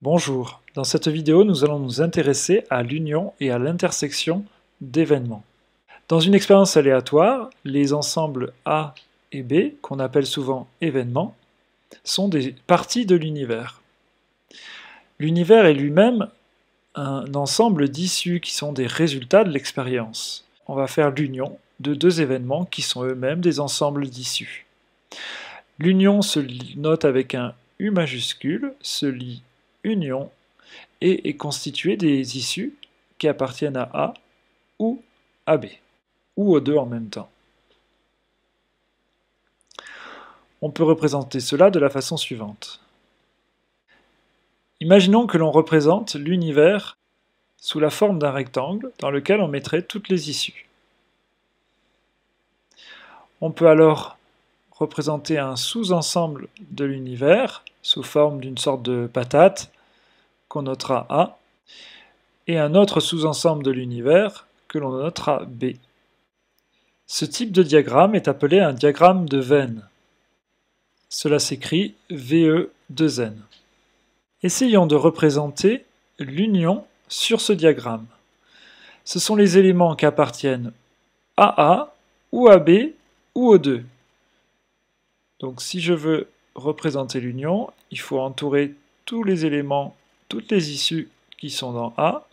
Bonjour, dans cette vidéo nous allons nous intéresser à l'union et à l'intersection d'événements. Dans une expérience aléatoire, les ensembles A et B, qu'on appelle souvent événements, sont des parties de l'univers. L'univers est lui-même un ensemble d'issues qui sont des résultats de l'expérience. On va faire l'union de deux événements qui sont eux-mêmes des ensembles d'issues. L'union se note avec un U majuscule, se lit union et est constituée des issues qui appartiennent à A ou à B, ou aux deux en même temps. On peut représenter cela de la façon suivante. Imaginons que l'on représente l'univers sous la forme d'un rectangle dans lequel on mettrait toutes les issues. On peut alors représenter un sous-ensemble de l'univers sous forme d'une sorte de patate qu'on notera A, et un autre sous-ensemble de l'univers que l'on notera B. Ce type de diagramme est appelé un diagramme de Venn. Cela s'écrit VE2N. Essayons de représenter l'union sur ce diagramme. Ce sont les éléments qui appartiennent à A, ou à B, ou aux deux. Donc si je veux représenter l'union, il faut entourer tous les éléments, toutes les issues qui sont dans A.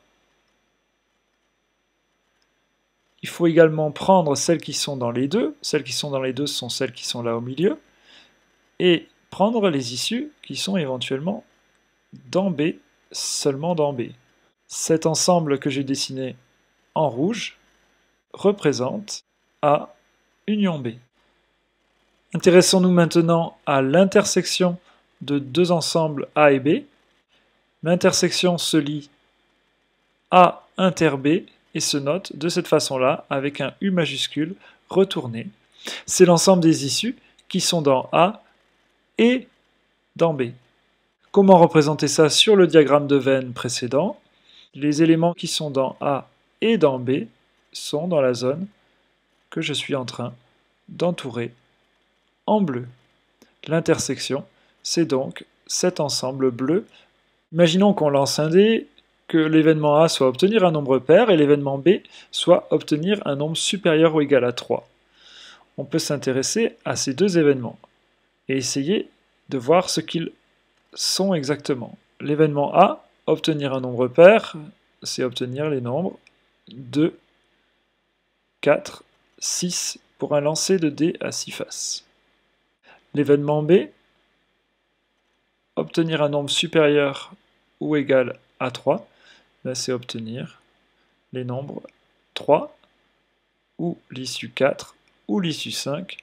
Il faut également prendre celles qui sont dans les deux. Celles qui sont dans les deux sont celles qui sont là au milieu. Et prendre les issues qui sont éventuellement dans B, seulement dans B. Cet ensemble que j'ai dessiné en rouge représente A union B. Intéressons-nous maintenant à l'intersection de deux ensembles A et B. L'intersection se lit A inter B et se note de cette façon-là avec un U majuscule retourné. C'est l'ensemble des issues qui sont dans A et dans B. Comment représenter ça sur le diagramme de Venn précédent? Les éléments qui sont dans A et dans B sont dans la zone que je suis en train d'entourer en bleu. L'intersection, c'est donc cet ensemble bleu. Imaginons qu'on lance un dé, que l'événement A soit obtenir un nombre pair et l'événement B soit obtenir un nombre supérieur ou égal à 3. On peut s'intéresser à ces deux événements et essayer de voir ce qu'ils sont exactement. L'événement A, obtenir un nombre pair, c'est obtenir les nombres 2, 4, 6 pour un lancer de dés à 6 faces. L'événement B, obtenir un nombre supérieur ou égal à 3, c'est obtenir les nombres 3, ou l'issue 4, ou l'issue 5,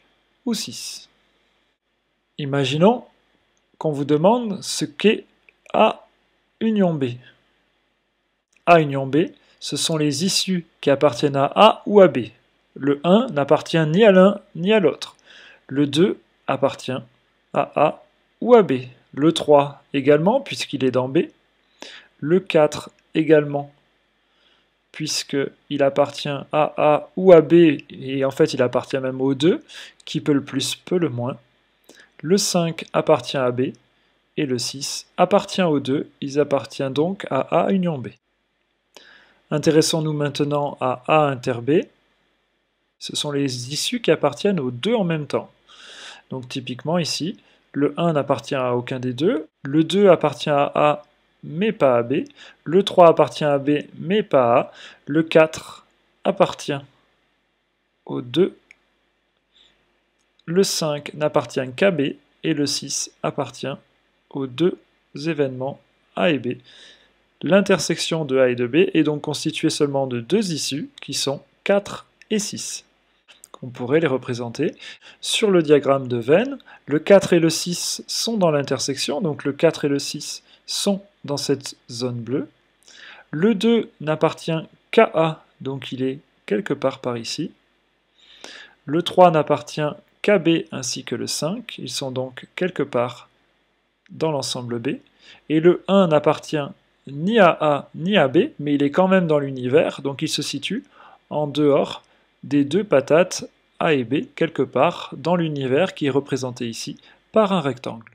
ou 6. Imaginons qu'on vous demande ce qu'est A union B. A union B, ce sont les issues qui appartiennent à A ou à B. Le 1 n'appartient ni à l'un ni à l'autre. Le 2 appartient à A ou à B. Le 3 également, puisqu'il est dans B. Le 4 également, puisqu'il appartient à A ou à B, et en fait il appartient même aux deux, qui peut le plus, peut le moins. Le 5 appartient à B, et le 6 appartient aux deux, ils appartiennent donc à A union B. Intéressons-nous maintenant à A inter B. Ce sont les issues qui appartiennent aux deux en même temps. Donc typiquement ici, le 1 n'appartient à aucun des deux, le 2 appartient à A mais pas à B, le 3 appartient à B mais pas à A, le 4 appartient aux deux, le 5 n'appartient qu'à B et le 6 appartient aux deux événements A et B. L'intersection de A et de B est donc constituée seulement de deux issues qui sont 4 et 6. On pourrait les représenter sur le diagramme de Venn. Le 4 et le 6 sont dans l'intersection, donc le 4 et le 6 sont dans cette zone bleue. Le 2 n'appartient qu'à A, donc il est quelque part par ici. Le 3 n'appartient qu'à B ainsi que le 5, ils sont donc quelque part dans l'ensemble B. Et le 1 n'appartient ni à A ni à B, mais il est quand même dans l'univers, donc il se situe en dehors des deux patates A et B, quelque part dans l'univers qui est représenté ici par un rectangle.